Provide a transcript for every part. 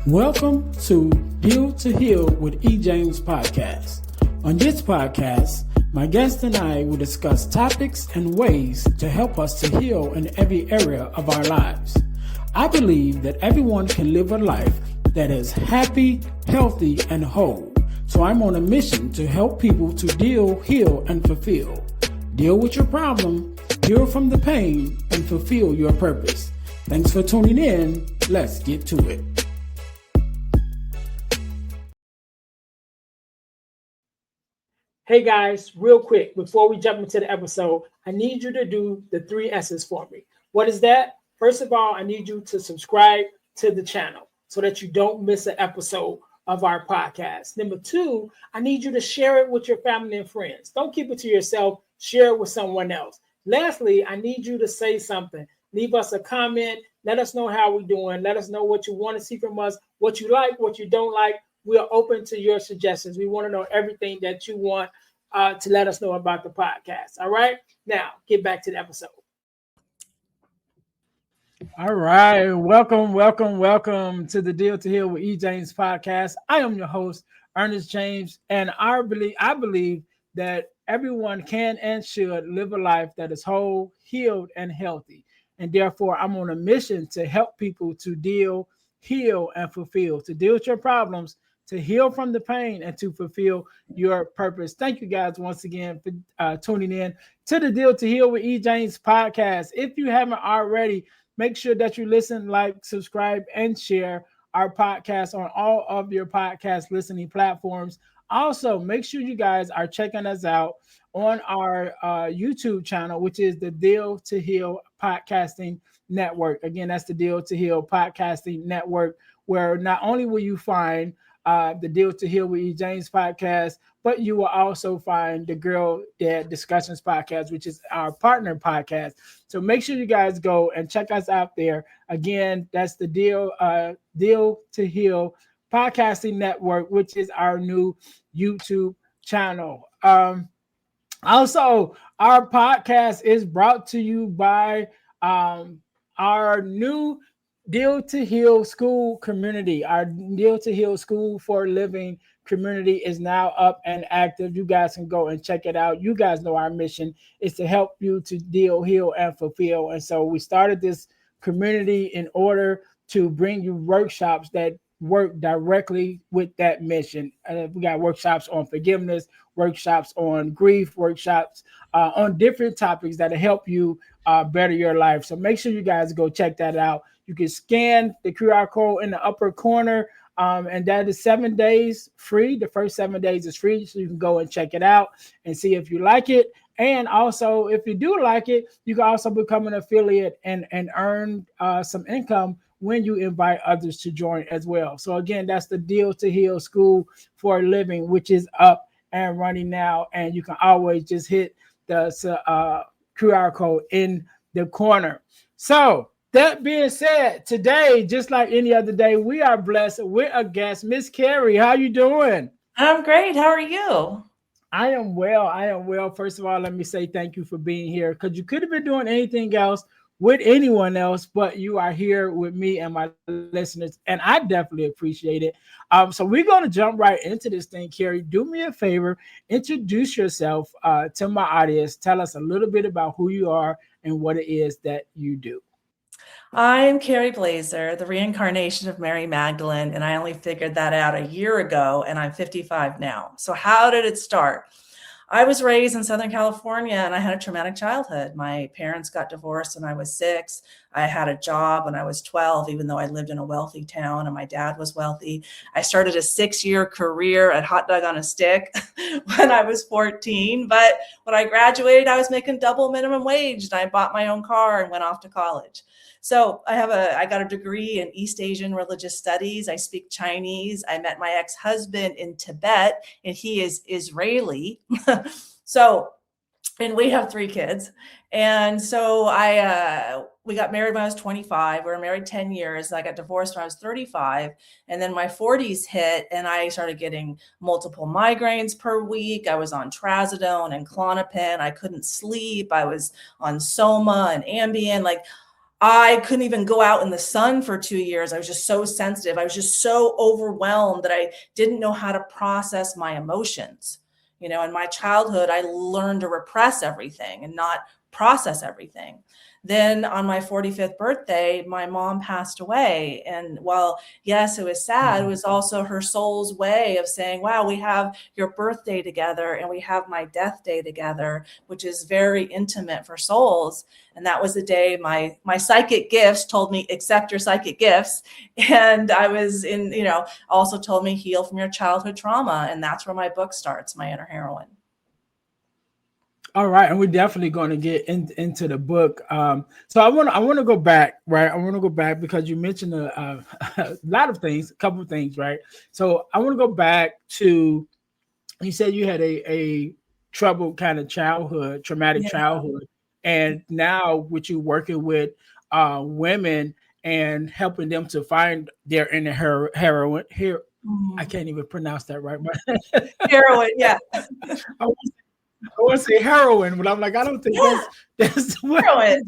Welcome to Deal to Heal with E. James podcast. On this podcast, my guest and I will discuss topics and ways to help us to heal in every area of our lives. I believe that everyone can live a life that is happy, healthy, and whole. So I'm on a mission to help people to deal, heal, and fulfill. Deal with your problem, heal from the pain, and fulfill your purpose. Thanks for tuning in. Let's get to it. Hey guys, real quick, before we jump into the episode, I need you to do the 3 S's for me. What is that? First of all, I need you to subscribe to the channel so that you don't miss an episode of our podcast. Number 2, I need you to share it with your family and friends. Don't keep it to yourself. Share it with someone else. Lastly, I need you to say something. Leave us a comment. Let us know how we're doing. Let us know what you want to see from us, what you like, what you don't like. We are open to your suggestions. We want to know everything that you want to let us know about the podcast. All right. Now, get back to the episode. All right. Welcome to the Deal to Heal with E. James podcast. I am your host, Ernest James, and I believe that everyone can and should live a life that is whole, healed, and healthy. And therefore, I'm on a mission to help people to deal, heal, and fulfill, to deal with your problems, to heal from the pain, and to fulfill your purpose. Thank you guys once again for tuning in to the Deal to Heal with E. James podcast. If you haven't already, make sure that you listen, like, subscribe, and share our podcast on all of your podcast listening platforms. Also, make sure you guys are checking us out on our YouTube channel, which is the Deal to Heal Podcasting Network. Again, that's the Deal to Heal Podcasting Network, where not only will you find the Deal to Heal with E. James podcast, but you will also find the Girl Dad Discussions podcast, which is our partner podcast. So make sure you guys go and check us out there. Again, that's the Deal to Heal Podcasting Network, which is our new YouTube channel. Also, our podcast is brought to you by our new Deal to Heal School community. Our Deal to Heal School for Living community is now up and active. You guys can go and check it out. You guys know our mission is to help you to deal, heal, and fulfill. And so we started this community in order to bring you workshops that work directly with that mission. We got workshops on forgiveness, workshops on grief, workshops on different topics that help you better your life. So make sure you guys go check that out. You can scan the QR code in the upper corner, and that is 7 days free. The first 7 days is free, so you can go and check it out and see if you like it. And also, if you do like it, you can also become an affiliate and earn some income when you invite others to join as well. So again, that's the Deal to Heal School for a Living, which is up and running now. And you can always just hit the QR code in the corner. So that being said, today, just like any other day, we are blessed with a guest, Miss Kerry. How you doing? I'm great. How are you? I am well. First of all, let me say thank you for being here, because you could have been doing anything else with anyone else, but you are here with me and my listeners, and I definitely appreciate it. So we're going to jump right into this thing. Kerry, do me a favor, introduce yourself to my audience. Tell us a little bit about who you are and what it is that you do. I am Kerry Blaser, the reincarnation of Mary Magdalene, and I only figured that out a year ago, and I'm 55 now. So how did it start? I was raised in Southern California, and I had a traumatic childhood. My parents got divorced when I was 6. I had a job when I was 12, even though I lived in a wealthy town and my dad was wealthy. I started a 6-year career at Hot Dog on a Stick when I was 14. But when I graduated, I was making double minimum wage, and I bought my own car and went off to college. So I got a degree in East Asian religious studies. I speak Chinese. I met my ex-husband in Tibet, and he is Israeli. And we have 3 kids. And so we got married when I was 25. We were married 10 years. I got divorced when I was 35. And then my 40s hit, and I started getting multiple migraines per week. I was on trazodone and Klonopin. I couldn't sleep. I was on Soma and Ambien. I couldn't even go out in the sun for 2 years. I was just so sensitive. I was just so overwhelmed that I didn't know how to process my emotions. You know, in my childhood, I learned to repress everything and not process everything. Then on my 45th birthday, my mom passed away. And while, yes, it was sad, it was also her soul's way of saying, wow, we have your birthday together and we have my death day together, which is very intimate for souls. And that was the day my psychic gifts told me, accept your psychic gifts. And I was in, you know, also told me heal from your childhood trauma. And that's where my book starts, My Inner Heroine. All right, and we're definitely going to get into the book. So I want to go back, right? I want to go back because you mentioned a lot of things, a couple of things, right? So I want to go back to, you said you had a troubled kind of childhood, traumatic Yeah. childhood, and now with you working with women and helping them to find their inner heroine. Here, I can't even pronounce that right. Heroine, yeah. I want to say heroin, but I'm like, I don't think that's what heroine.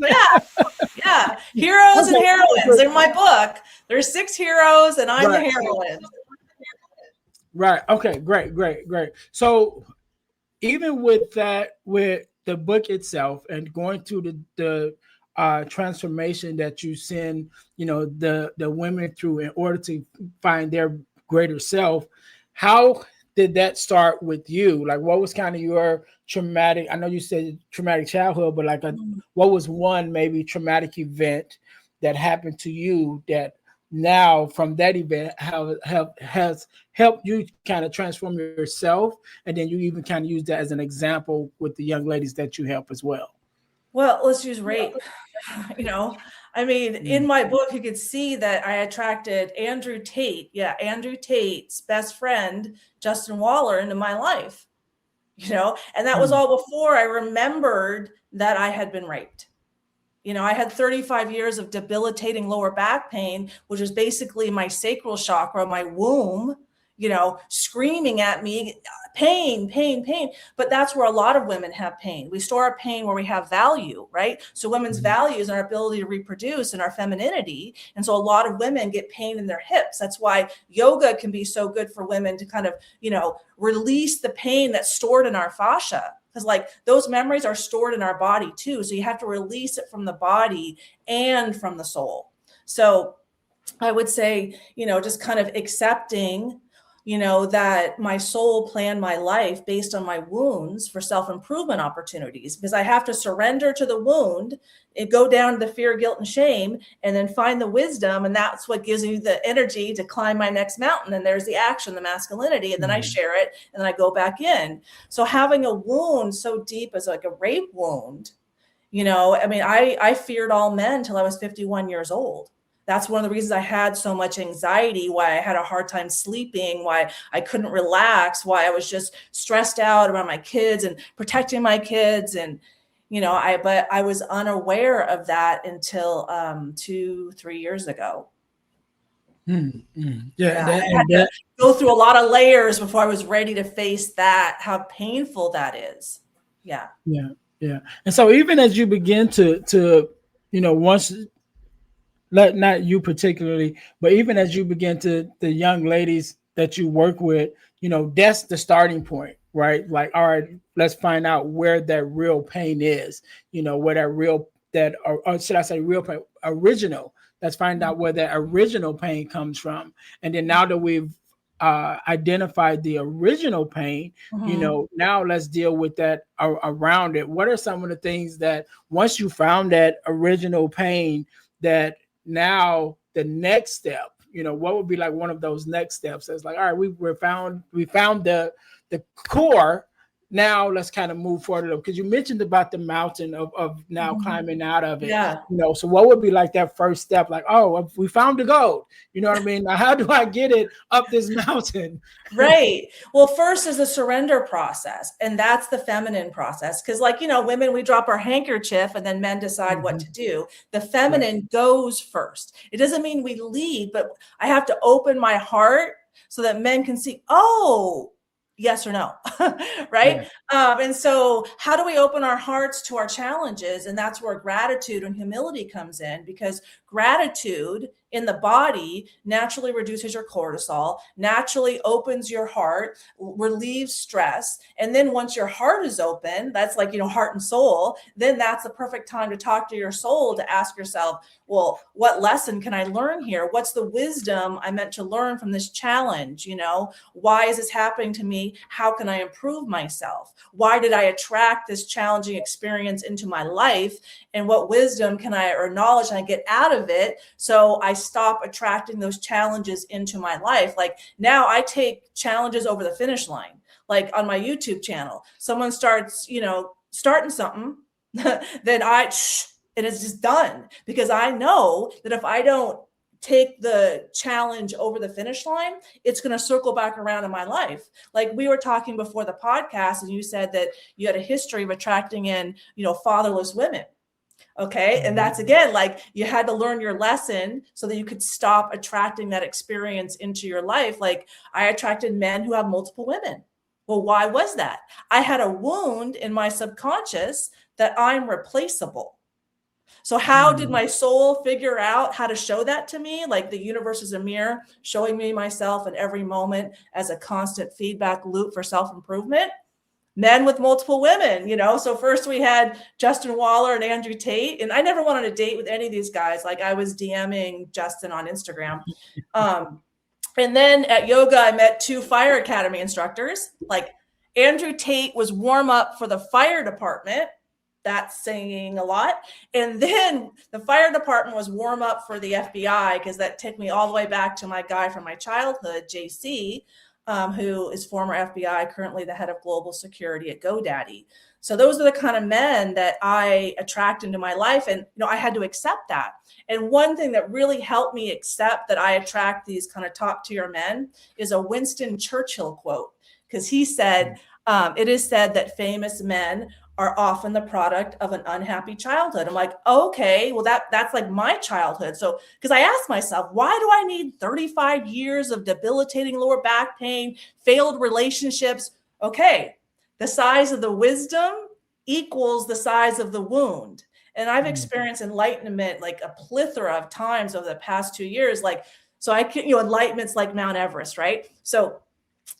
Yeah. Heroes and heroines. In my book, there's 6 heroes, and I'm the heroine. Right. Okay. Great. So even with that, with the book itself and going through the transformation that you send, you know, the women through in order to find their greater self, how did that start with you? Like, what was kind of your traumatic? I know you said traumatic childhood, but like, what was one maybe traumatic event that happened to you that now from that event has helped you kind of transform yourself, and then you even kind of use that as an example with the young ladies that you help as well? Well, let's use rape. You know, I mean, in my book, you could see that I attracted Andrew Tate's best friend, Justin Waller, into my life, you know, and that was all before I remembered that I had been raped. You know, I had 35 years of debilitating lower back pain, which is basically my sacral chakra, my womb, you know, screaming at me, pain, pain, pain. But that's where a lot of women have pain. We store our pain where we have value, right? So women's values and our ability to reproduce and our femininity. And so a lot of women get pain in their hips. That's why yoga can be so good for women to kind of, you know, release the pain that's stored in our fascia. Because like those memories are stored in our body too. So you have to release it from the body and from the soul. So I would say, you know, just kind of accepting, you know, that my soul planned my life based on my wounds for self-improvement opportunities, because I have to surrender to the wound and go down to the fear, guilt, and shame, and then find the wisdom. And that's what gives me the energy to climb my next mountain. And there's the action, the masculinity, and then I share it, and then I go back in. So having a wound so deep as like a rape wound, you know, I mean, I feared all men till I was 51 years old. That's one of the reasons I had so much anxiety, why I had a hard time sleeping, why I couldn't relax, why I was just stressed out around my kids and protecting my kids. And, you know, but I was unaware of that until 2-3 years ago. Yeah, I had to go through a lot of layers before I was ready to face that, how painful that is. Yeah. And so even as you begin to, you know, once, not you particularly, but even as you begin to, the young ladies that you work with, you know, that's the starting point, right? Like, all right, let's find out where that real pain is, you know, where that real, that, or should I say real pain, original, let's find out where that original pain comes from. And then now that we've identified the original pain, you know, now let's deal with that around it. What are some of the things that once you found that original pain, that now the next step, you know, what would be like one of those next steps? It's like, all right, we found the core. Now let's kind of move forward, because you mentioned about the mountain of now climbing out of it. Yeah. You know, so what would be like that first step? Like, oh, we found the gold. You know what I mean? Now, how do I get it up this mountain? Right. Well, first is the surrender process, and that's the feminine process. Because, like, you know, women, we drop our handkerchief and then men decide what to do. The feminine goes first. It doesn't mean we lead, but I have to open my heart so that men can see, oh, Yes or no, right? Yeah. And so, how do we open our hearts to our challenges? And that's where gratitude and humility comes in, because gratitude in the body naturally reduces your cortisol, naturally opens your heart, relieves stress. And then once your heart is open, that's like, heart and soul, then that's the perfect time to talk to your soul, to ask yourself, well, what lesson can I learn here? What's the wisdom I meant to learn from this challenge? Why is this happening to me? How can I improve myself? Why did I attract this challenging experience into my life? And what wisdom can I, or knowledge can I get out of it, so I stop attracting those challenges into my life? Like, now I take challenges over the finish line. Like on my YouTube channel, someone starts, starting something, then and it's just done, because I know that if I don't take the challenge over the finish line, it's going to circle back around in my life. Like we were talking before the podcast, and you said that you had a history of attracting in, fatherless women. Okay. And that's, again, like you had to learn your lesson so that you could stop attracting that experience into your life. Like I attracted men who have multiple women. Well, why was that? I had a wound in my subconscious that I'm replaceable. So how did my soul figure out how to show that to me? Like the universe is a mirror showing me myself in every moment as a constant feedback loop for self-improvement. Men with multiple women, So first we had Justin Waller and Andrew Tate, and I never wanted to date with any of these guys. Like I was DMing Justin on Instagram. And then at yoga, I met 2 fire academy instructors. Like Andrew Tate was warm up for the fire department. That's saying a lot. And then the fire department was warm up for the FBI, because that took me all the way back to my guy from my childhood, JC, who is former FBI, currently the head of global security at GoDaddy. So those are the kind of men that I attract into my life. And, I had to accept that. And one thing that really helped me accept that I attract these kind of top tier men is a Winston Churchill quote, because he said, it is said that famous men are often the product of an unhappy childhood. I'm like, okay, well, that's like my childhood. So, because I asked myself, why do I need 35 years of debilitating lower back pain, failed relationships? Okay, the size of the wisdom equals the size of the wound. And I've experienced enlightenment like a plethora of times over the past 2 years. Like, so I can, enlightenment's like Mount Everest, right? So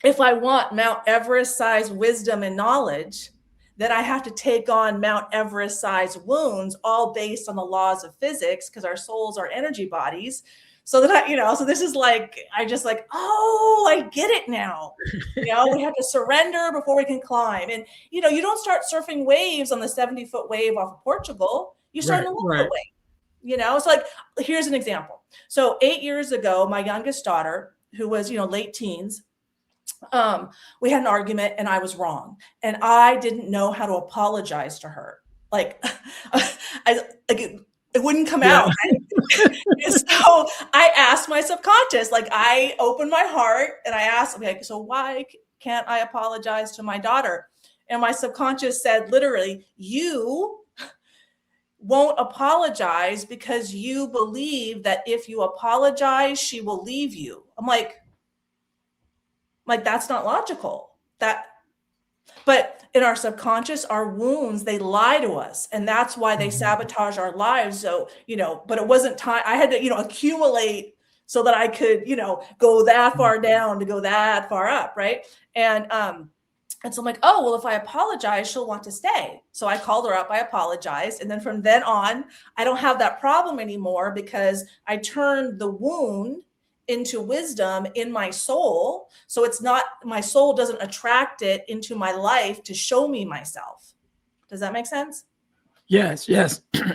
if I want Mount Everest size wisdom and knowledge, then I have to take on Mount Everest size wounds, all based on the laws of physics, because our souls are energy bodies. So that so this is like, I just like, oh, I get it now. We have to surrender before we can climb. And, you don't start surfing waves on the 70-foot wave off of Portugal. You start in the 1-foot wave, It's like, here's an example. So 8 years ago, my youngest daughter, who was, late teens, we had an argument and I was wrong. And I didn't know how to apologize to her. Like, it wouldn't come out. So I asked my subconscious, like I opened my heart and I asked, okay, so why can't I apologize to my daughter? And my subconscious said, literally, you won't apologize because you believe that if you apologize, she will leave you. I'm like, that's not logical. But in our subconscious, our wounds, they lie to us. And that's why they sabotage our lives. So, but it wasn't time. I had to, accumulate so that I could, go that far down to go that far up. Right. And so I'm like, oh, well, if I apologize, she'll want to stay. So I called her up, I apologized. And then from then on, I don't have that problem anymore, because I turned the wound into wisdom in my soul. So it's not, my soul doesn't attract it into my life to show me myself. Does that make sense? Yes.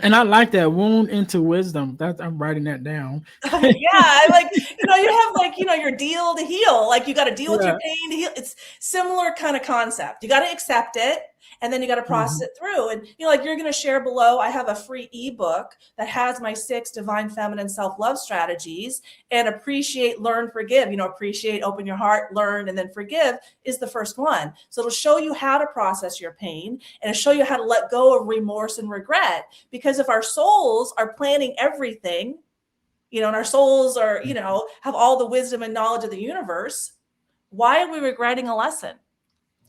And I like that, wound into wisdom. I'm writing that down. Yeah, like, you have like, your deal to heal. Like you got to deal with your pain to heal. It's similar kind of concept. You got to accept it, and then you got to process it through. And, like you're going to share below, I have a free ebook that has my 6 divine feminine self-love strategies, and appreciate, learn, forgive, appreciate, open your heart, learn, and then forgive is the first one. So it'll show you how to process your pain, and it'll show you how to let go of remorse and regret. Because if our souls are planning everything, and our souls are, have all the wisdom and knowledge of the universe, why are we regretting a lesson?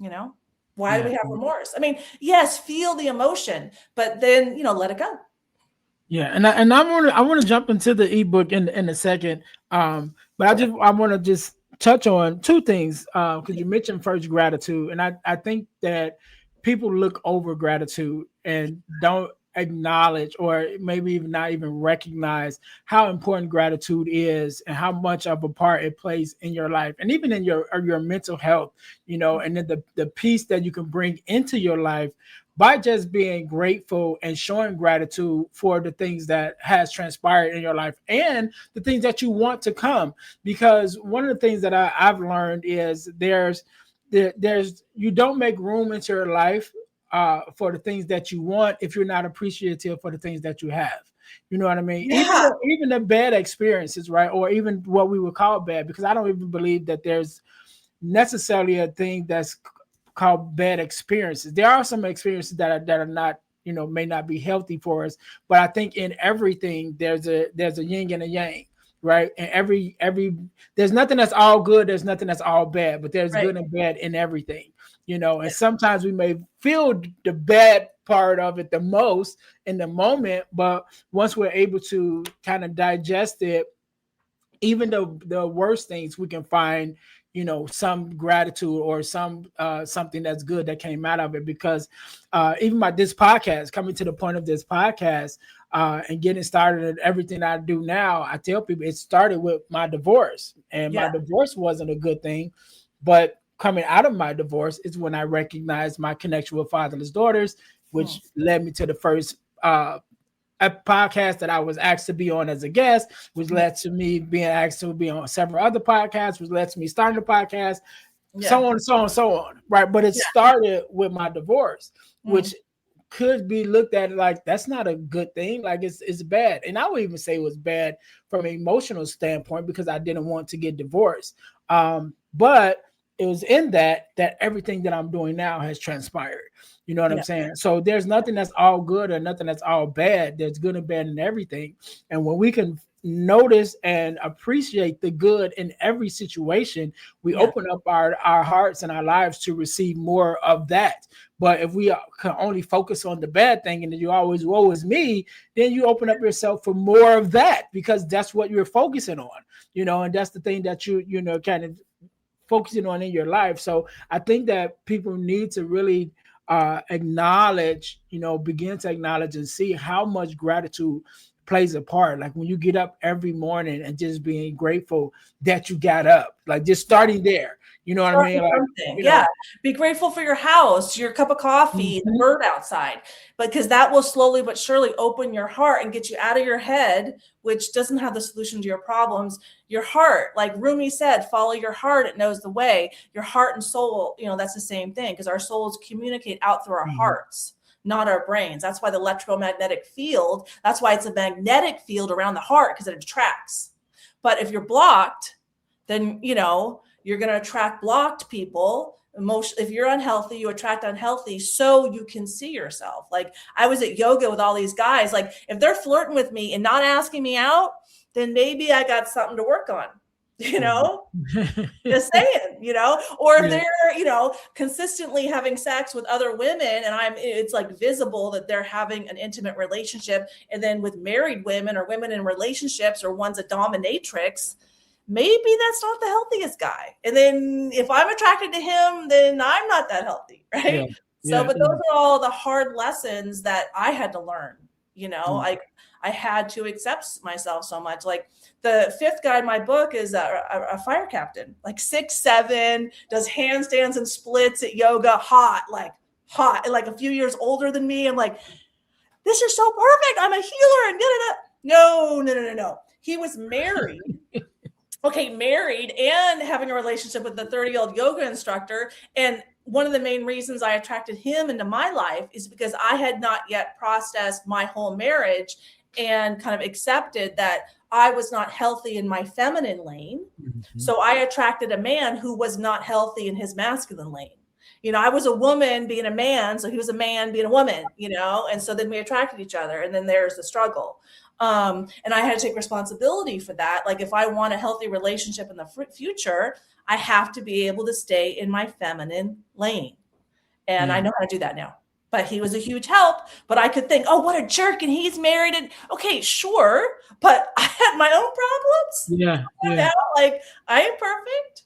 You know, why do Yeah. we have remorse? I mean, yes, feel the emotion, but then, let it go. Yeah, and I want to jump into the ebook in a second. But I want to just touch on two things because you mentioned first gratitude, and I think that people look over gratitude and don't acknowledge or maybe even not even recognize how important gratitude is and how much of a part it plays in your life and even in your mental health, and then the peace that you can bring into your life by just being grateful and showing gratitude for the things that has transpired in your life and the things that you want to come. Because one of the things that I've learned is there's you don't make room into your life for the things that you want if you're not appreciative for the things that you have. You know what I mean? Yeah. Even the bad experiences, right? Or even what we would call bad, because I don't even believe that there's necessarily a thing that's called bad experiences. There are some experiences that are not, may not be healthy for us, but I think in everything there's a yin and a yang, right? And every there's nothing that's all good, there's nothing that's all bad, but there's Right. good and bad in everything. And sometimes we may feel the bad part of it the most in the moment, but once we're able to kind of digest it, even the worst things, we can find some gratitude or something that's good that came out of it. Because even by this podcast, coming to the point of this podcast, and getting started and everything I do now, I tell people it started with my divorce, and my Yeah. divorce wasn't a good thing, but coming out of my divorce is when I recognized my connection with fatherless daughters, Hmm. which led me to the first a podcast that I was asked to be on as a guest, which led to me being asked to be on several other podcasts, which led to me starting the podcast, so Yeah. on and so on and so on. Right. But it Yeah. started with my divorce, Mm. which could be looked at like that's not a good thing. Like it's bad. And I would even say it was bad from an emotional standpoint because I didn't want to get divorced. But it was in that everything that I'm doing now has transpired. You know what I'm Yeah. saying? So there's nothing that's all good or nothing that's all bad. There's good and bad in everything. And when we can notice and appreciate the good in every situation, we Yeah. open up our hearts and our lives to receive more of that. But if we can only focus on the bad thing and then you always woe is me, then you open up yourself for more of that because that's what you're focusing on, and that's the thing that kind of focusing on in your life. So I think that people need to really acknowledge, begin to acknowledge and see how much gratitude plays a part. Like when you get up every morning and just being grateful that you got up, like just starting there. You know what I Start mean? with Like, something. Yeah. Be grateful for your house, your cup of coffee, the mhm, bird outside, because that will slowly but surely open your heart and get you out of your head, which doesn't have the solution to your problems. Your heart, like Rumi said, follow your heart. It knows the way. Your heart and soul, that's the same thing because our souls communicate out through our mhm, hearts, not our brains. That's why the electromagnetic field, that's why it's a magnetic field around the heart because it attracts. But if you're blocked, then, you're going to attract blocked people. If you're unhealthy, you attract unhealthy so you can see yourself. Like I was at yoga with all these guys. Like if they're flirting with me and not asking me out, then maybe I got something to work on, you know? mhm. Just saying, or if Yeah. they're, consistently having sex with other women and it's like visible that they're having an intimate relationship. And then with married women or women in relationships or one's a dominatrix, maybe that's not the healthiest guy. And then if I'm attracted to him, then I'm not that healthy. Yeah. Right. So, Yeah. but those are all the hard lessons that I had to learn, Yeah. like I had to accept myself so much. Like the fifth guy in my book is a fire captain, like 6'7", does handstands and splits at yoga, hot, and like a few years older than me. I'm like, this is so perfect. I'm a healer and da-da-da. No. He was married. Okay, married and having a relationship with the 30-year-old yoga instructor. And one of the main reasons I attracted him into my life is because I had not yet processed my whole marriage and kind of accepted that I was not healthy in my feminine lane. Mhm. So I attracted a man who was not healthy in his masculine lane. I was a woman being a man, so he was a man being a woman, and so then we attracted each other, and then there's the struggle. And I had to take responsibility for that. Like if I want a healthy relationship in the future, I have to be able to stay in my feminine lane. And I Yeah. know how to do that now. But he was a huge help. But I could think, oh, what a jerk. And he's married. And okay, sure. But I had my own problems. Yeah. Yeah. Now, like, I am perfect.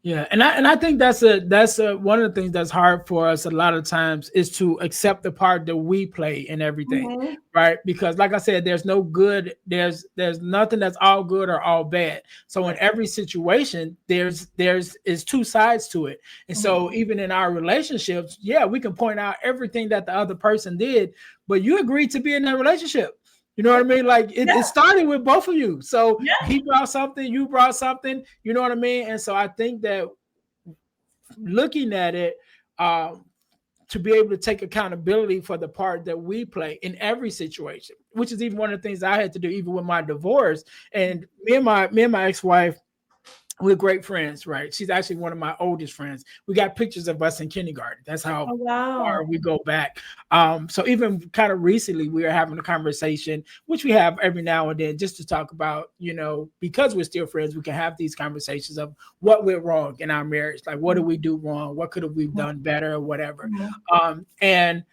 Yeah, and I think that's one of the things that's hard for us a lot of times is to accept the part that we play in everything, Mm-hmm. right? Because like I said, there's no good, there's nothing that's all good or all bad. So in Right. every situation, there's is two sides to it. And Mm-hmm. so even in our relationships, yeah, we can point out everything that the other person did, but you agreed to be in that relationship. You know what I mean? Like it Yeah. started with both of you. So Yeah. he brought something, you brought something, you know what I mean? And so I think that looking at it, um, to be able to take accountability for the part that we play in every situation, which is even one of the things I had to do, even with my divorce. And me and my ex-wife, we're great friends, right? She's actually one of my oldest friends. We got pictures of us in kindergarten. That's how Oh, wow. far we go back. So even kind of recently, we were having a conversation, which we have every now and then, just to talk about, because we're still friends, we can have these conversations of what went wrong in our marriage, like what did we do wrong, what could have we done better, or whatever. Mm-hmm. And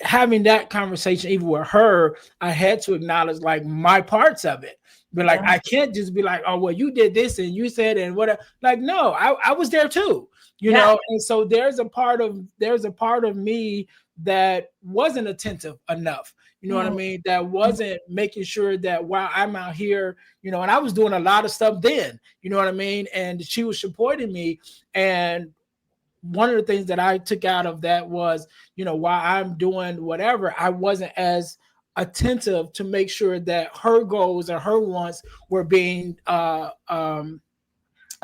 having that conversation even with her, I had to acknowledge like my parts of it. But like Yeah. I can't just be like, oh well, you did this and you said and whatever. Like, no, I was there too, Yeah. and so there's a part of me that wasn't attentive enough. You know what I Mm-hmm. mean? That wasn't making sure that while I'm out here, and I was doing a lot of stuff then, you know what I mean? And she was supporting me. And one of the things that I took out of that was, while I'm doing whatever, I wasn't as attentive to make sure that her goals and her wants were being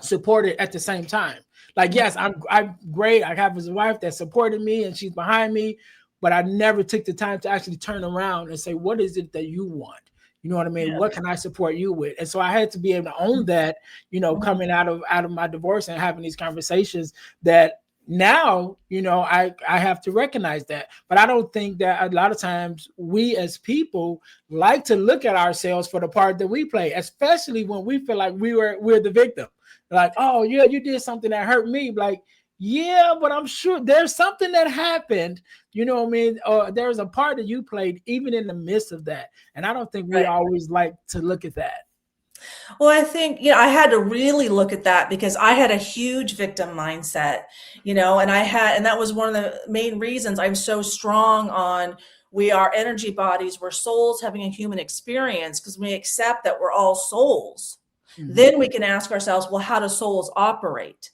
supported at the same time. Like, yes, I'm great. I have a wife that supported me and she's behind me, but I never took the time to actually turn around and say, what is it that you want? You know what I mean? Yeah. What can I support you with? And so I had to be able to own that, Mm-hmm. coming out of my divorce and having these conversations that now, I have to recognize that. But I don't think that a lot of times we as people like to look at ourselves for the part that we play, especially when we feel like we're the victim. Like, oh yeah, you did something that hurt me. Like, yeah, but I'm sure there's something that happened, you know what I mean? Or there's a part that you played even in the midst of that. And I don't think we Right. always like to look at that. Well, I think, I had to really look at that because I had a huge victim mindset, and that was one of the main reasons I'm so strong on we are energy bodies, we're souls having a human experience because we accept that we're all souls. Mhm. Then we can ask ourselves, well, how do souls operate?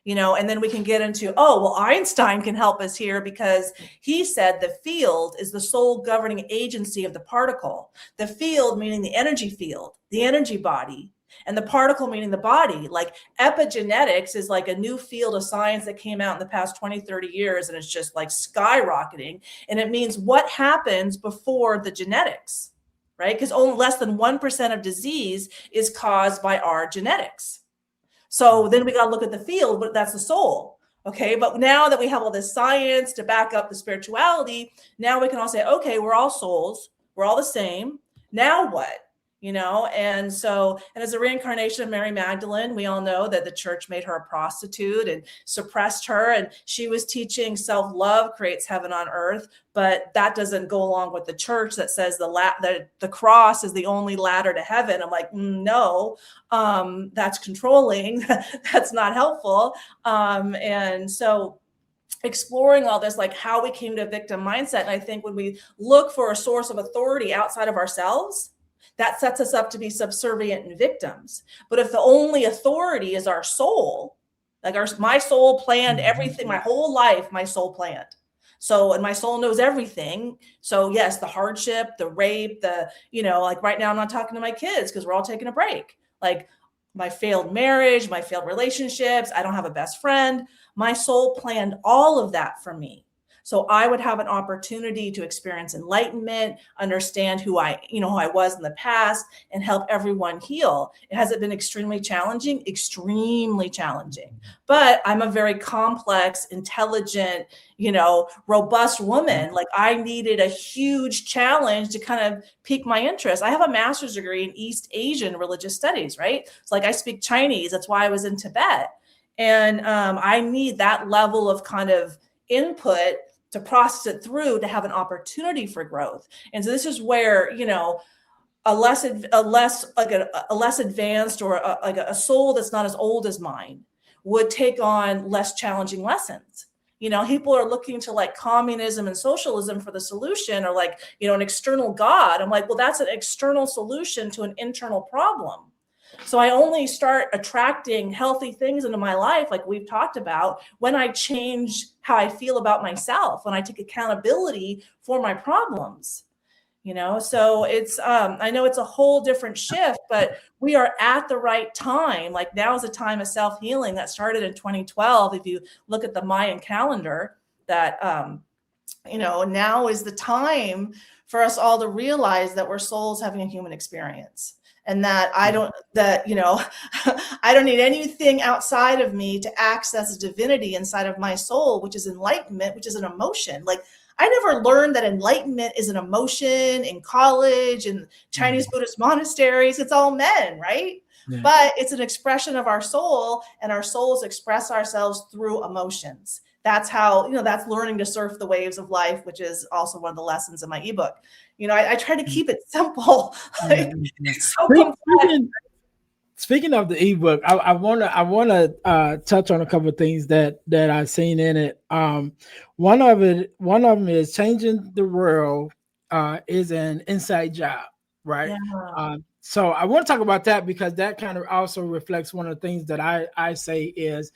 And then we can get into, oh, well, Einstein can help us here because he said the field is the sole governing agency of the particle. The field meaning the energy field, the energy body, and the particle meaning the body. Like epigenetics is like a new field of science that came out in the past 20, 30 years, and it's just like skyrocketing. And it means what happens before the genetics, right? Because only less than 1% of disease is caused by our genetics. So then we got to look at the field, but that's the soul. Okay. But now that we have all this science to back up the spirituality, now we can all say, okay, we're all souls. We're all the same. Now what? And so, and as a reincarnation of Mary Magdalene, we all know that the church made her a prostitute and suppressed her. And she was teaching self-love creates heaven on earth. But that doesn't go along with the church that says the cross is the only ladder to heaven. I'm like, no, that's controlling. That's not helpful. And so exploring all this, like how we came to a victim mindset. And I think when we look for a source of authority outside of ourselves, that sets us up to be subservient and victims. But if the only authority is our soul, like my soul planned everything, my whole life, my soul planned. So, and my soul knows everything. So yes, the hardship, the rape, like right now I'm not talking to my kids because we're all taking a break. Like my failed marriage, my failed relationships, I don't have a best friend. My soul planned all of that for me. So I would have an opportunity to experience enlightenment, understand who I was in the past, and help everyone heal. Has it been extremely challenging? Extremely challenging. But I'm a very complex, intelligent, robust woman. Like, I needed a huge challenge to kind of pique my interest. I have a master's degree in East Asian religious studies, right? It's like I speak Chinese. That's why I was in Tibet. And I need that level of kind of input to process it through to have an opportunity for growth. And so this is where, a less advanced, or a soul that's not as old as mine would take on less challenging lessons. People are looking to like communism and socialism for the solution, or like, an external God. I'm like, well, that's an external solution to an internal problem. So I only start attracting healthy things into my life, like we've talked about, when I change how I feel about myself, when I take accountability for my problems. So it's I know it's a whole different shift, but we are at the right time. Like, now is a time of self-healing that started in 2012. If you look at the Mayan calendar, that now is the time for us all to realize that we're souls having a human experience, and that I don't need anything outside of me to access divinity inside of my soul, which is enlightenment, which is an emotion. Like, I never learned that enlightenment is an emotion in college and Chinese Buddhist monasteries. It's all men, right? Yeah. But it's an expression of our soul, and our souls express ourselves through emotions. That's how, that's learning to surf the waves of life, which is also one of the lessons in my ebook. I try to keep it simple. Like, it's so complex. Speaking of the ebook, I wanna touch on a couple of things that I've seen in it. One of them is changing the world is an inside job, right? Yeah. So I want to talk about that, because that kind of also reflects one of the things that I say is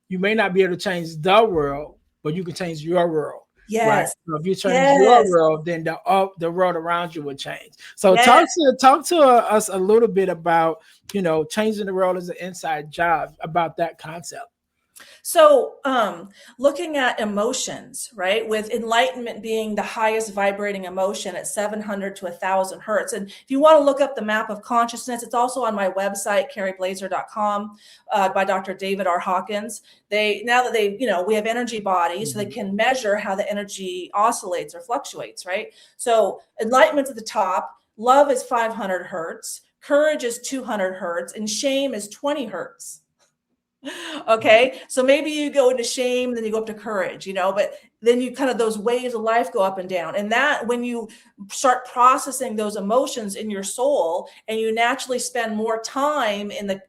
you may not be able to change the world, but you can change your world. Yes. Right. So if you change your world, then the world around you will change. So talk to us a little bit about, changing the world as an inside job, about that concept. So looking at emotions, right, with enlightenment being the highest vibrating emotion at 700 to 1,000 hertz. And if you want to look up the map of consciousness, it's also on my website, kerryblaser.com, by Dr. David R. Hawkins. We have energy bodies, so they can measure how the energy oscillates or fluctuates, right? So enlightenment's at the top, love is 500 hertz, courage is 200 hertz, and shame is 20 hertz. Okay, so maybe you go into shame, then you go up to courage, but then you kind of, those waves of life go up and down. And that, when you start processing those emotions in your soul, and you naturally spend more time in the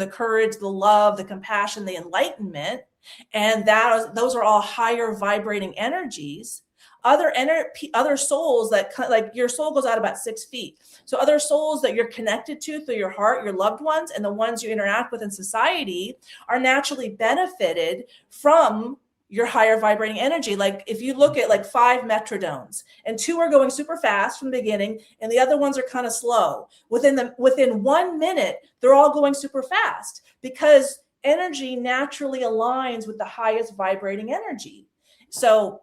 courage, the love, the compassion, the enlightenment, and those are all higher vibrating energies. Other souls that, like, your soul goes out about 6 feet. So other souls that you're connected to through your heart, your loved ones, and the ones you interact with in society, are naturally benefited from your higher vibrating energy. Like, if you look at like 5 metronomes, and 2 are going super fast from the beginning, and the other ones are kind of slow. Within 1 minute, they're all going super fast, because energy naturally aligns with the highest vibrating energy. So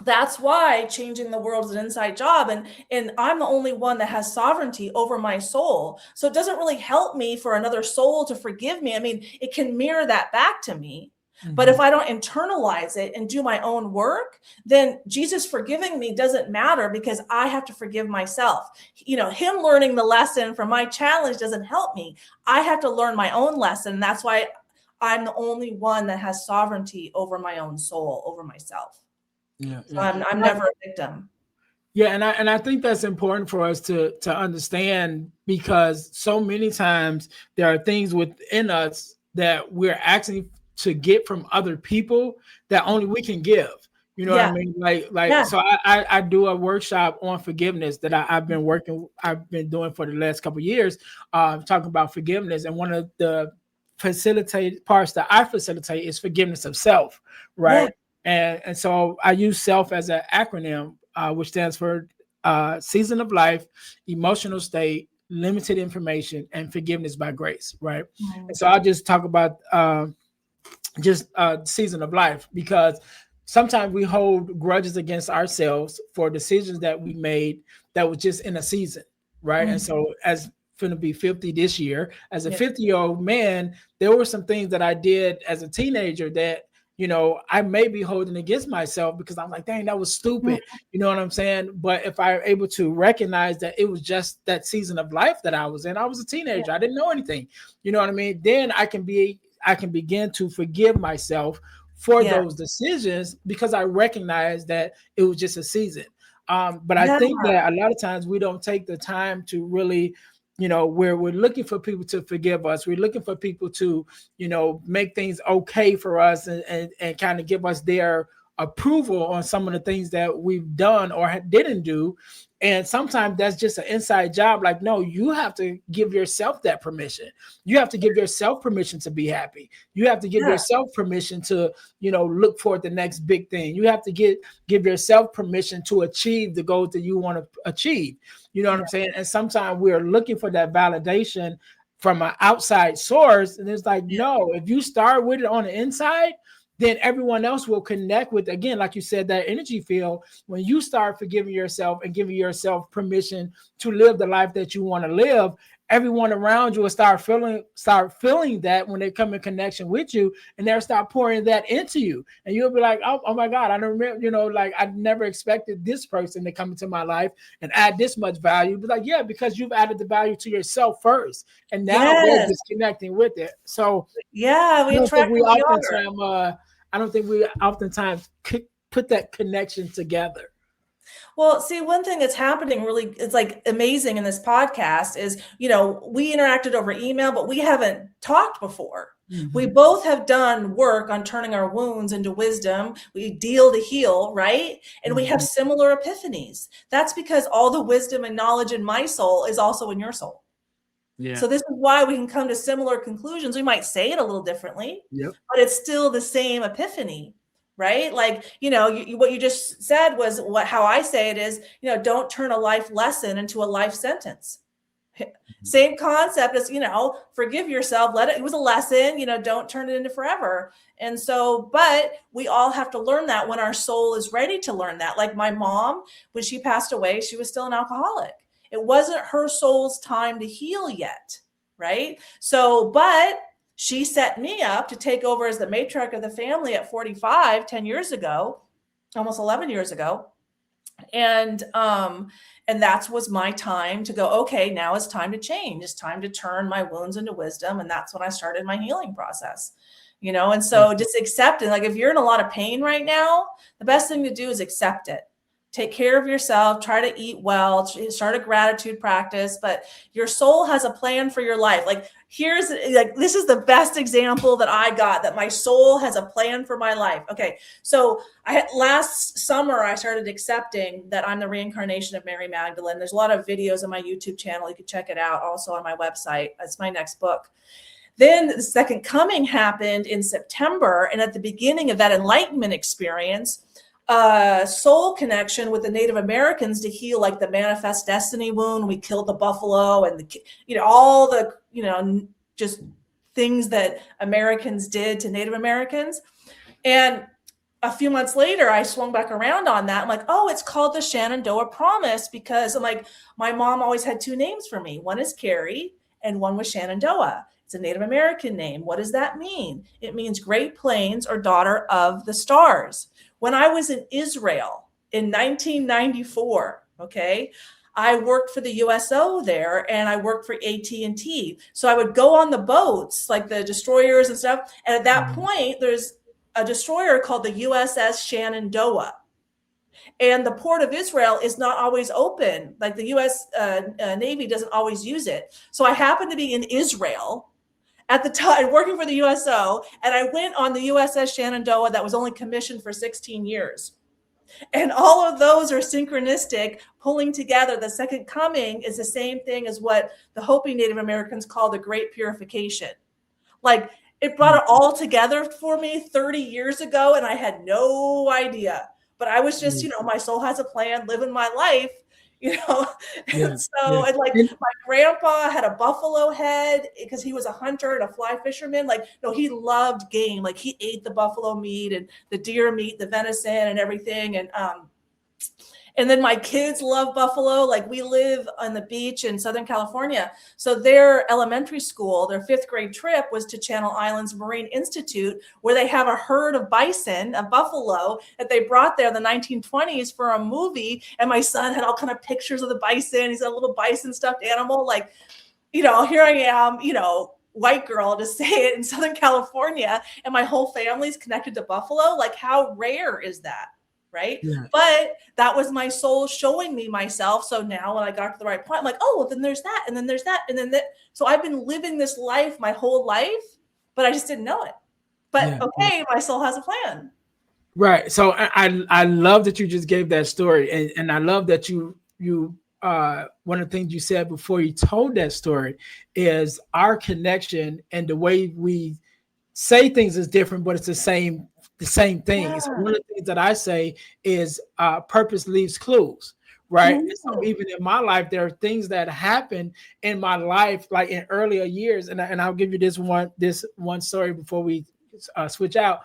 that's why changing the world is an inside job. And I'm the only one that has sovereignty over my soul. So it doesn't really help me for another soul to forgive me. I mean, it can mirror that back to me. Mm-hmm. But if I don't internalize it and do my own work, then Jesus forgiving me doesn't matter, because I have to forgive myself. Him learning the lesson from my challenge doesn't help me. I have to learn my own lesson. And that's why I'm the only one that has sovereignty over my own soul, over myself. Yeah, so I'm never a victim. Yeah, and I think that's important for us to understand, because so many times there are things within us that we're asking to get from other people that only we can give. You know what I mean? So I do a workshop on forgiveness that I've been doing for the last couple of years, talking about forgiveness. And one of the facilitated parts that I facilitate is forgiveness of self, right? Yeah. And so I use SELF as an acronym, which stands for season of life, emotional state, limited information, and forgiveness by grace, right? Mm-hmm. And so I'll just talk about season of life, because sometimes we hold grudges against ourselves for decisions that we made that was just in a season, right? And Mhm. so, as finna be 50 this year, as a Yep. 50-year-old man, there were some things that I did as a teenager that, I may be holding against myself because I'm like, dang, that was Mhm. stupid. You know what I'm saying? But if I'm able to recognize that it was just that season of life that I was in, I was a Yeah. teenager. I didn't know anything. You know what I mean? Then I can begin to forgive myself for Yeah. those decisions because I recognize that it was just a season. But I Yeah. think that a lot of times we don't take the time to really, where we're looking for people to forgive us. We're looking for people to, make things okay for us and kind of give us their approval on some of the things that we've done or didn't do. And sometimes that's just an inside job. Like, no, you have to give yourself that permission. You have to give yourself permission to be happy. You have to give Yeah. yourself permission to, look for the next big thing. You have to give yourself permission to achieve the goals that you want to achieve. You know what Yeah. I'm saying? And sometimes we're looking for that validation from an outside source. And it's like, Yeah. no, if you start with it on the inside, then everyone else will connect with, again, like you said, that energy field. When you start forgiving yourself and giving yourself permission to live the life that you want to live, everyone around you will start feeling that when they come in connection with you, and they'll start pouring that into you, and you'll be like, oh my God, I don't remember, like I never expected this person to come into my life and add this much value. But like, yeah, because you've added the value to yourself first, and now they're Yes. disconnecting with it. So Yeah. I We don't think attract we what we are. oftentimes I don't think we oftentimes put that connection together. Well, see, one thing that's happening really, it's like amazing in this podcast is, we interacted over email, but we haven't talked before. We Mm-hmm. both have done work on turning our wounds into wisdom. We deal to heal, right? And we have Mm-hmm. similar epiphanies. That's because all the wisdom and knowledge in my soul is also in your soul. Yeah. So this is why we can come to similar conclusions. We might say it a little differently, Yep. but it's still the same epiphany, right? Like, what you just said was how I say it is, don't turn a life lesson into a life sentence. Same concept as, forgive yourself, it was a lesson, don't turn it into forever. And so, but we all have to learn that when our soul is ready to learn that. Like my mom, when she passed away, she was still an alcoholic. It wasn't her soul's time to heal yet, right? So, but she set me up to take over as the matriarch of the family at 45, 10 years ago, almost 11 years ago. And that was my time to go, okay, now it's time to change. It's time to turn my wounds into wisdom. And that's when I started my healing process. And so just accepting, like if you're in a lot of pain right now, the best thing to do is accept it. Take care of yourself, try to eat well, start a gratitude practice, but your soul has a plan for your life. Like this is the best example that I got, that my soul has a plan for my life. Okay. So last summer, I started accepting that I'm the reincarnation of Mary Magdalene. There's a lot of videos on my YouTube channel. You can check it out. Also on my website. It's my next book. Then the second coming happened in September. And at the beginning of that enlightenment experience, soul connection with the Native Americans to heal like the manifest destiny wound. We killed the buffalo and all the, just things that Americans did to Native Americans. And a few months later, I swung back around on that. I'm like, oh, it's called the Shenandoah Promise, because I'm like, my mom always had two names for me. One is Kerry and one was Shenandoah. It's a Native American name. What does that mean? It means Great Plains or daughter of the stars. When I was in Israel in 1994, okay, I worked for the USO there, and I worked for AT&T. So I would go on the boats, like the destroyers and stuff. And at that point, there's a destroyer called the USS Shenandoah. And the port of Israel is not always open. Like the US Navy doesn't always use it. So I happened to be in Israel at the time working for the USO, and I went on the USS Shenandoah that was only commissioned for 16 years. And all of those are synchronistic, pulling together. The second coming is the same thing as what the Hopi Native Americans call the Great Purification. Like it brought it all together for me 30 years ago, and I had no idea. But I was just, my soul has a plan, living my life, you know. Yeah. And so, Yeah. and like And, my grandpa had a buffalo head because he was a hunter and a fly fisherman. Like, no, he loved game. Like he ate the buffalo meat and the deer meat, the venison and everything. And then my kids love buffalo. Like we live on the beach in Southern California. So their elementary school, their fifth grade trip was to Channel Islands Marine Institute, where they have a herd of bison, of buffalo that they brought there in the 1920s for a movie. And my son had all kind of pictures of the bison. He's got a little bison stuffed animal. Like, here I am, white girl to say it in Southern California, and my whole family's connected to buffalo. Like, how rare is that? Right. yeah. But that was my soul showing me myself. So now when I got to the right point, I'm like, oh, well, then there's that. And then there's that. And then that. So I've been living this life my whole life, but I just didn't know it. But Yeah. okay, my soul has a plan. Right. So I love that you just gave that story, and I love that you one of the things you said before you told that story is our connection, and the way we say things is different, but it's the same thing. And so Yeah. one of the things that I say is purpose leaves clues, right? And so Mm. even in my life, there are things that happen in my life, like in earlier years, and I'll give you this one story before we switch out.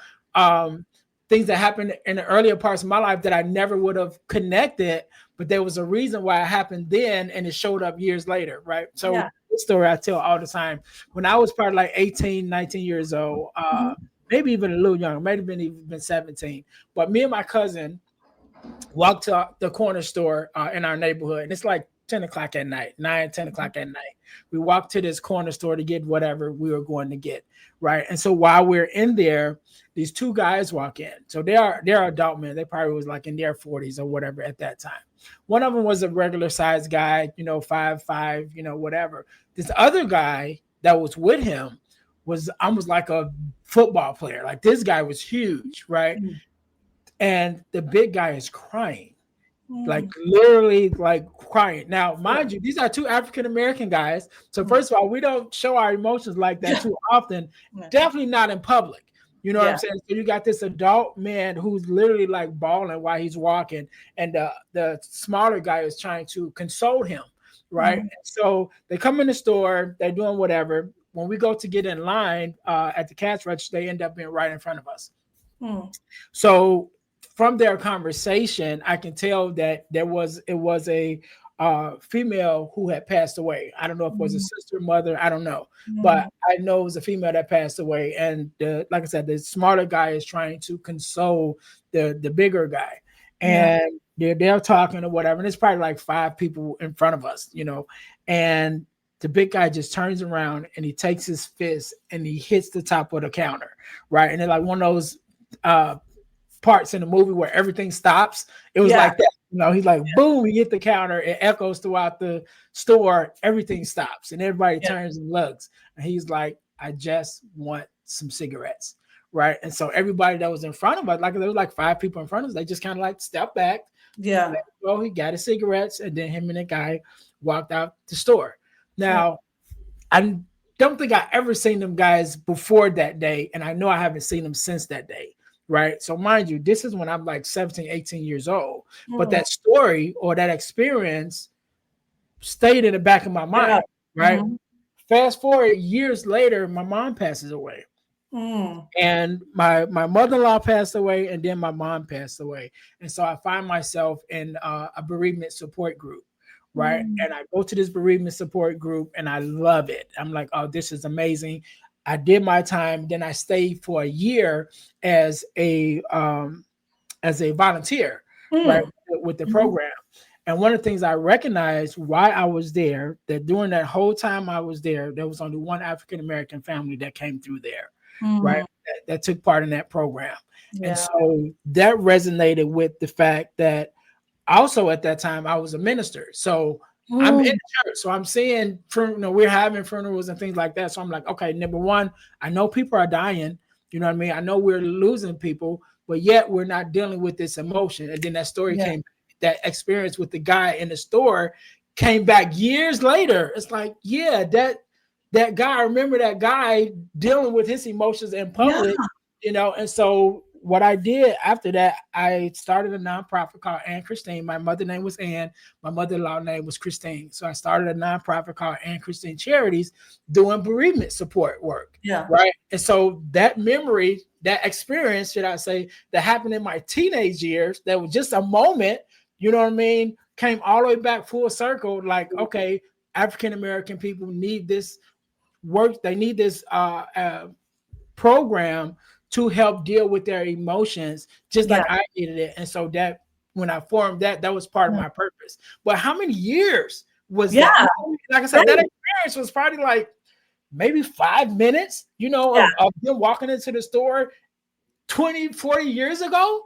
Things that happened in the earlier parts of my life that I never would have connected, but there was a reason why it happened then, and it showed up years later, right? So Yeah. this story I tell all the time. When I was probably like 18, 19 years old, Mhm. maybe even a little younger, maybe even been 17. But me and my cousin walked to the corner store in our neighborhood, and it's like 10 o'clock at night, 9, 10 o'clock at night. We walked to this corner store to get whatever we were going to get, right? And so while we're in there, these two guys walk in. So they're adult men. They probably was like in their 40s or whatever at that time. One of them was a regular sized guy, 5'5", whatever. This other guy that was with him was almost like a football player. Like this guy was huge, right? Mm. And the big guy is crying, like Mm. literally like crying. Now, Yeah. mind you, these are two African American guys. So Mm. first of all, we don't show our emotions like that Yeah. too often. Yeah. Definitely not in public. You know what I'm Yeah. saying? So you got this adult man who's literally like bawling while he's walking, and the smaller guy is trying to console him, right? Mm. And so they come in the store, they're doing whatever. When we go to get in line at the cash register, they end up being right in front of us. Mm. So from their conversation, I can tell that it was a female who had passed away. I don't know if it was a Mm. sister, mother, I don't know, but Mm. I know it was a female that passed away. And like I said, the smaller guy is trying to console the bigger guy, Yeah. and they're talking or whatever. And it's probably like 5 people in front of us, and the big guy just turns around and he takes his fist and he hits the top of the counter, right? And they're like one of those uh parts in the movie where everything stops. It was Yeah. like that. He's like, boom, he hit the counter. It echoes throughout the store. Everything stops and everybody Yeah. turns and looks. And he's like, I just want some cigarettes. Right. And so everybody that was in front of us, like there was like 5 people in front of us, they just kind of like stepped back. Yeah. Well, he got his cigarettes, and then him and the guy walked out the store. Yeah. Now, I don't think I ever seen them guys before that day, and I know I haven't seen them since that day, right? So mind you, this is when I'm like 17, 18 years old. But Mm. that story or that experience stayed in the back of my Yeah. mind, right? Mhm. Fast forward years later, my mom passes away. Mm. And my mother-in-law passed away, and then my mom passed away. And so I find myself in a bereavement support group, right? Mm. And I go to this bereavement support group, and I love it. I'm like, oh, this is amazing. I did my time. Then I stayed for a year as a volunteer, right, Mm. with the Mhm. program. And one of the things I recognized why I was there, that during that whole time I was there was only one African American family that came through there, right? Mm. That took part in that program. And Yeah. so that resonated with the fact that also at that time I was a minister. So I'm in Mm. church. So I'm seeing, we're having funerals and things like that. So I'm like, okay, number one, I know people are dying. You know what I mean? I know we're losing people, but yet we're not dealing with this emotion. And then that story Yeah. came, that experience with the guy in the store came back years later. It's like, yeah, that guy, I remember that guy dealing with his emotions in Yeah. public, and so what I did after that, I started a nonprofit called Ann Christine. My mother's name was Ann. My mother-in-law name was Christine. So I started a nonprofit called Ann Christine Charities doing bereavement support work. Yeah. Right. And so that memory, that experience, should I say, that happened in my teenage years, that was just a moment, you know what I mean, came all the way back full circle. Like, okay, African-American people need this work. They need this program to help deal with their emotions, just Yeah. like I needed it. And so that when I formed that, that was part of my purpose. But how many years was that? Like I said, that experience was probably like maybe 5 minutes, you know, of them walking into the store 20, 40 years ago.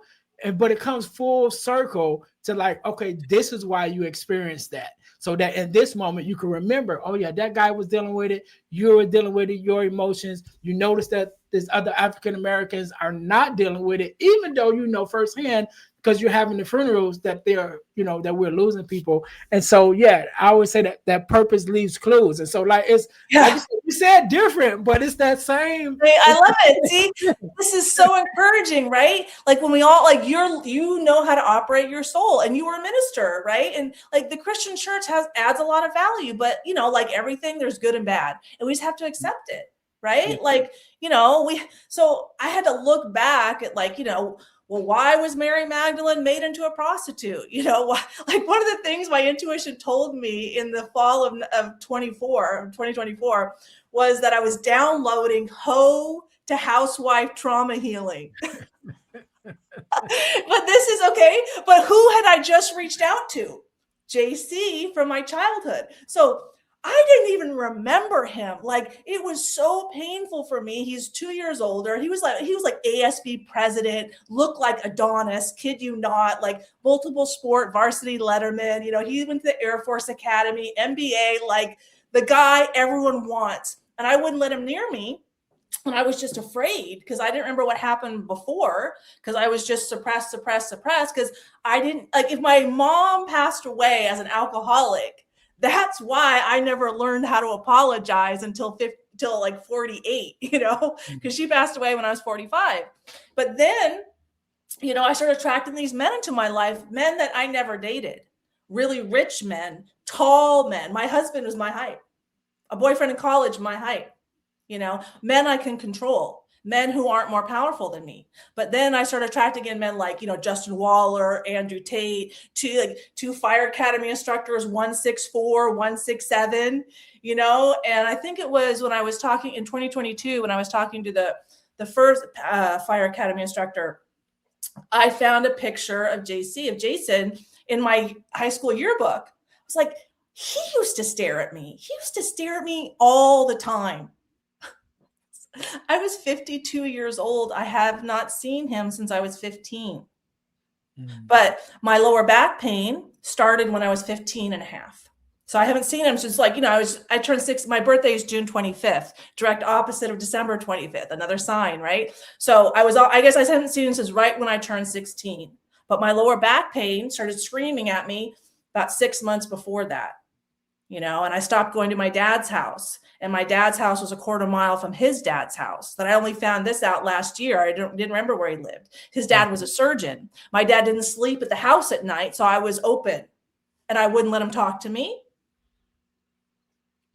But it comes full circle to like, okay, this is why you experienced that. So that in this moment you can remember, oh yeah, that guy was dealing with it. You were dealing with it, your emotions. You notice that there's other African Americans are not dealing with it, even though you know firsthand because you're having the funerals that they're, you know, that we're losing people. And so, yeah, I always say that purpose leaves clues. And so, like, it's like you said different, but it's that same. I love it. See, this is so encouraging, right? Like when we all like you know how to operate your soul, and you were a minister, right? And like the Christian church adds a lot of value, but you know, like everything, there's good and bad, and we just have to accept it, right? Yeah. Like, you know, so I had to look back at like, you know, well, why was Mary Magdalene made into a prostitute? You know, like one of the things my intuition told me in the fall of 2024 was that I was downloading Hoe to Housewife Trauma Healing. But this is okay. But who had I just reached out to? JC from my childhood. So I didn't even remember him. Like it was so painful for me. He's 2 years older. He was like ASB president, looked like Adonis, kid you not, like multiple sport varsity letterman. You know, he went to the Air Force Academy, MBA, like the guy everyone wants. And I wouldn't let him near me. And I was just afraid because I didn't remember what happened before, because I was just suppressed. Because I didn't, like, if my mom passed away as an alcoholic, that's why I never learned how to apologize until like 48, you know, because she passed away when I was 45. But then, you know, I started attracting these men into my life, men that I never dated, really rich men, tall men. My husband was my height, a boyfriend in college, my height, you know, men I can control, men who aren't more powerful than me. But then I started attracting in men like, you know, Justin Waller, Andrew Tate, two fire academy instructors, 164, 167, you know. And I think it was when I was talking in 2022, when I was talking to the first fire academy instructor, I found a picture of Jason in my high school yearbook. I was like, he used to stare at me. He used to stare at me all the time. I was 52 years old. I have not seen him since I was 15. But my lower back pain started when I was 15 and a half. So I haven't seen him since, like, you know, I turned 6. My birthday is June 25th, direct opposite of December 25th, another sign, right? So I guess I haven't seen him since right when I turned 16. But my lower back pain started screaming at me about 6 months before that, you know, and I stopped going to my dad's house. And my dad's house was a quarter mile from his dad's house. That I only found this out last year. I didn't remember where he lived. His dad was a surgeon. My dad didn't sleep at the house at night, so I was open and I wouldn't let him talk to me.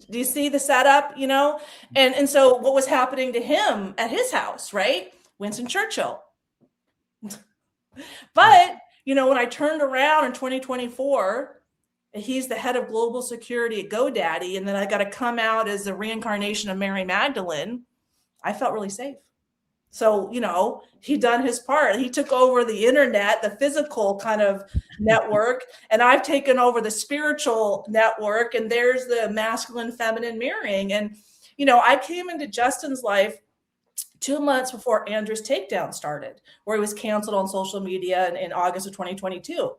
Do you see the setup, you know? And so what was happening to him at his house, right? Winston Churchill. But, you know, when I turned around in 2024, he's the head of global security at GoDaddy, and then I got to come out as the reincarnation of Mary Magdalene. I felt really safe. So, you know, he done his part. He took over the internet, the physical kind of network, and I've taken over the spiritual network, and there's the masculine, feminine mirroring. And, you know, I came into Justin's life 2 months before Andrew's takedown started, where he was canceled on social media in August of 2022.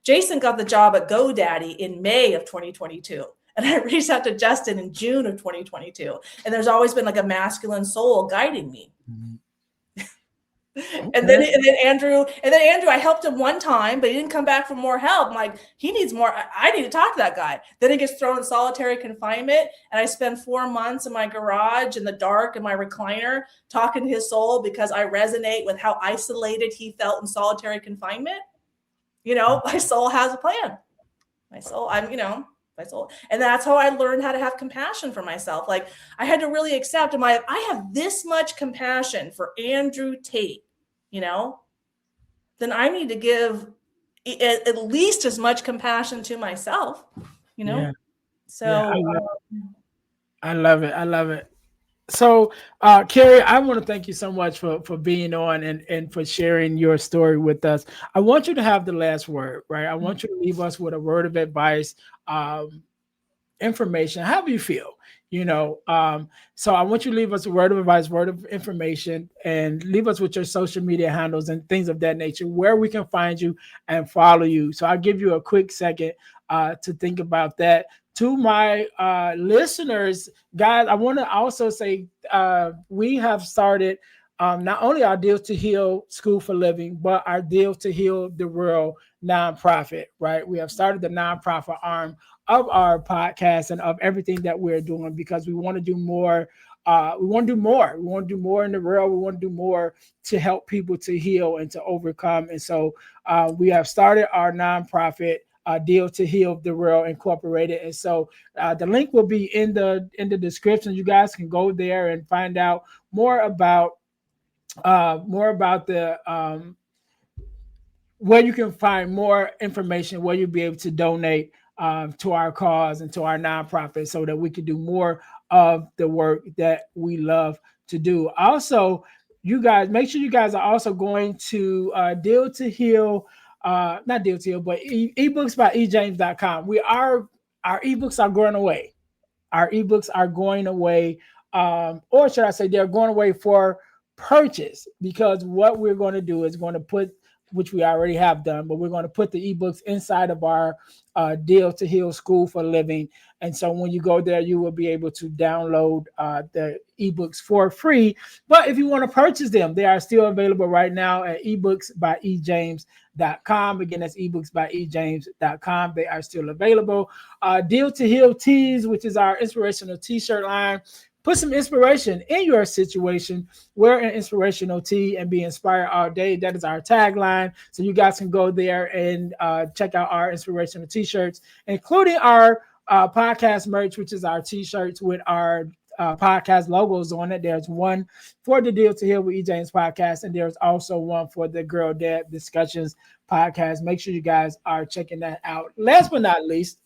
Jason got the job at GoDaddy in May of 2022. And I reached out to Justin in June of 2022. And there's always been like a masculine soul guiding me. And then, Okay. Andrew, I helped him one time, but he didn't come back for more help. I'm like, he needs more. I need to talk to that guy. Then he gets thrown in solitary confinement. And I spend 4 months in my garage in the dark in my recliner talking to his soul because I resonate with how isolated he felt in solitary confinement. My soul has a plan. My soul, my soul. And that's how I learned how to have compassion for myself. Like I had to really accept, I have this much compassion for Andrew Tate, then I need to give at least as much compassion to myself, you know? Yeah. Yeah. So, I love it. I love it. So, Kerry, I want to thank you so much for being on and for sharing your story with us. I want you to have the last word, right? I want you to leave us with a word of advice, um, information, however you feel, you know. So I want you to leave us a word of advice, word of information, and leave us with your social media handles and things of that nature, where we can find you and follow you. So I'll give you a quick second to think about that. To my listeners, guys, I want to also say we have started not only our Deal to Heal School for Living, but our Deal to Heal the World nonprofit, right? We have started the nonprofit arm of our podcast and of everything that we're doing because we want to do more. We want to do more. We want to do more in the world. We want to do more to help people to heal and to overcome. And so we have started our nonprofit Deal to Heal the World Incorporated. And so the link will be in the description. You guys can go there and find out more about the where you can find more information, where you'll be able to donate to our cause and to our nonprofit so that we can do more of the work that we love to do. Also, you guys, make sure you guys are also going to Deal to Heal, not Deal to Heal, but ebooks by ejames.com. Our ebooks are going away. Our ebooks are going away, or should I say, they're going away for purchase because what we're going to do is going to put, which we already have done, but we're going to put the ebooks inside of our Deal to Heal School for Living. And so when you go there, you will be able to download the ebooks for free. But if you want to purchase them, they are still available right now at ebooksbyejames.com. Again, that's ebooksbyejames.com. They are still available. Deal to Heal Tees, which is our inspirational t-shirt line. Put some inspiration in your situation. Wear an inspirational tee and be inspired all day. That is our tagline. So you guys can go there and check out our inspirational t-shirts, including our podcast merch, which is our t-shirts with our podcast logos on it. There's one for the Deal to Heal with E. James podcast, and there's also one for the Girl Dad Discussions podcast. Make sure you guys are checking that out. Last but not least,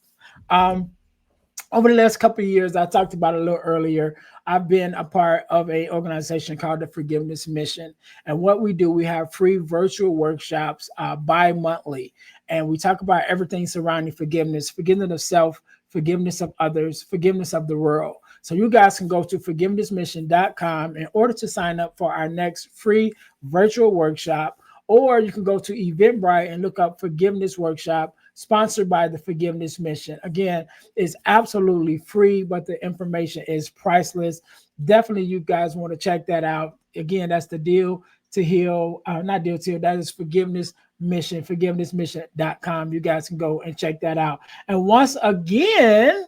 over the last couple of years, I talked about a little earlier, I've been a part of an organization called the Forgiveness Mission. And what we do, we have free virtual workshops bi-monthly. And we talk about everything surrounding forgiveness, forgiveness of self, forgiveness of others, forgiveness of the world. So you guys can go to forgivenessmission.com in order to sign up for our next free virtual workshop. Or you can go to Eventbrite and look up Forgiveness Workshop, sponsored by the Forgiveness Mission. Again, it's absolutely free, but the information is priceless. Definitely, you guys want to check that out. Again, that's the Deal to Heal, not Deal to Heal, that is Forgiveness Mission, forgivenessmission.com. You guys can go and check that out. And once again,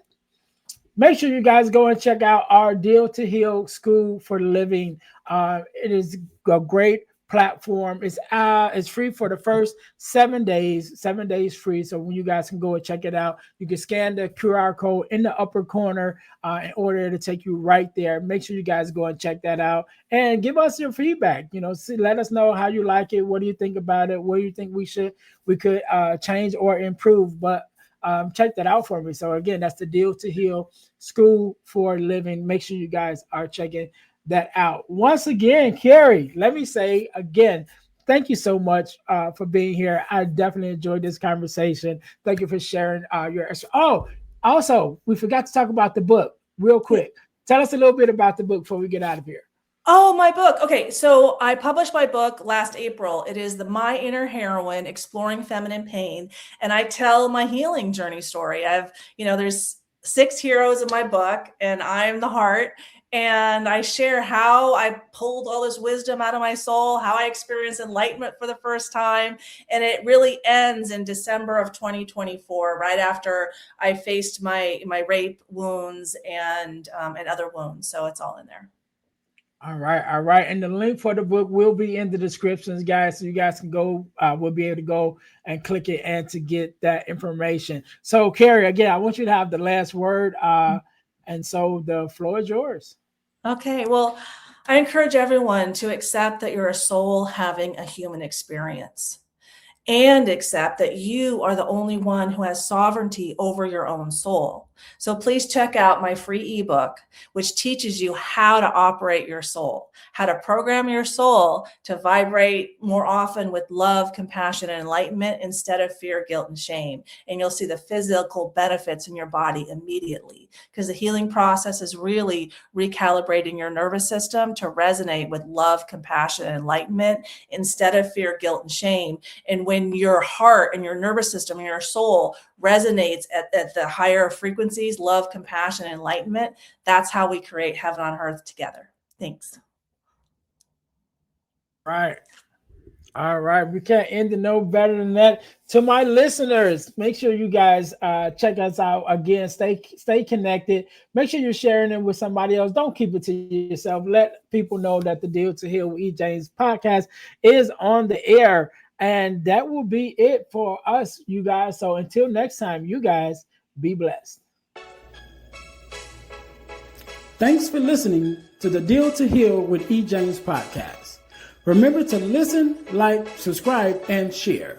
make sure you guys go and check out our Deal to Heal School for Living. It is a great platform. It's free for the first 7 days free. So when you guys can go and check it out, you can scan the QR code in the upper corner in order to take you right there. Make sure you guys go and check that out and give us your feedback. Let us know how you like it. What do you think about it? What do you think we could change or improve? But check that out for me. So again, that's the Deal to Heal School for Living. Make sure you guys are checking that out. Once again, Kerry, let me say again, thank you so much for being here. I definitely enjoyed this conversation. Thank you for sharing your. Oh, also, we forgot to talk about the book real quick. Tell us a little bit about the book before we get out of here. Oh, my book. Okay, so I published my book last April. It is My Inner Heroine, Exploring Feminine Pain. And I tell my healing journey story. There's 6 heroes in my book, and I'm the heart. And I share how I pulled all this wisdom out of my soul, how I experienced enlightenment for the first time. And it really ends in December of 2024, right after I faced my rape wounds and other wounds. So it's all in there. All right, all right. And the link for the book will be in the descriptions, guys. So you guys can go, we'll be able to go and click it and to get that information. So, Kerry, again, I want you to have the last word. And so the floor is yours. Okay, well, I encourage everyone to accept that you're a soul having a human experience, and accept that you are the only one who has sovereignty over your own soul. So please check out my free ebook, which teaches you how to operate your soul, how to program your soul to vibrate more often with love, compassion, and enlightenment instead of fear, guilt, and shame. And you'll see the physical benefits in your body immediately, because the healing process is really recalibrating your nervous system to resonate with love, compassion, and enlightenment instead of fear, guilt, and shame. And when your heart and your nervous system and your soul resonates at the higher frequencies, love, compassion, and enlightenment, that's how we create heaven on earth together. Thanks. Right. All right. We can't end it no better than that. To my listeners, make sure you guys check us out again. Stay connected. Make sure you're sharing it with somebody else. Don't keep it to yourself. Let people know that the Deal to Heal with E. James podcast is on the air. And that will be it for us, you guys. So until next time, you guys be blessed. Thanks for listening to the Deal to Heal with E. James podcast. Remember to listen, like, subscribe, and share.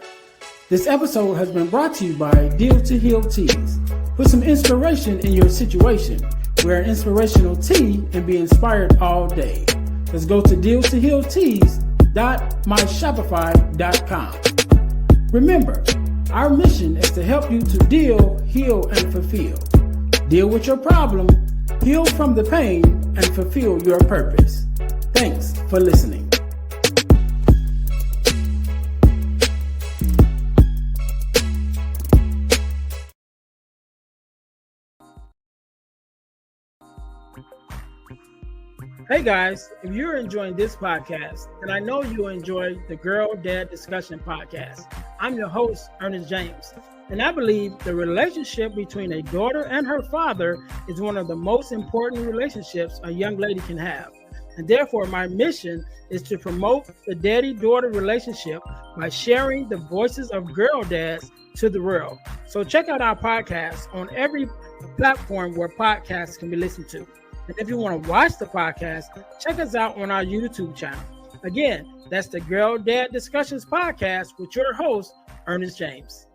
This episode has been brought to you by Deal to Heal Teas. Put some inspiration in your situation. Wear an inspirational tea and be inspired all day. Let's go to dealtohealteas.myshopify.com. Remember, our mission is to help you to deal, heal, and fulfill. Deal with your problem, heal from the pain, and fulfill your purpose. Thanks for listening. Hey guys, if you're enjoying this podcast, then I know you'll enjoy the Girl Dad Discussion podcast. I'm your host, Ernest James, and I believe the relationship between a daughter and her father is one of the most important relationships a young lady can have. And therefore, my mission is to promote the daddy-daughter relationship by sharing the voices of girl dads to the world. So check out our podcast on every platform where podcasts can be listened to. And if you want to watch the podcast, check us out on our YouTube channel. Again, that's the Girl Dad Discussions podcast with your host, Ernest James.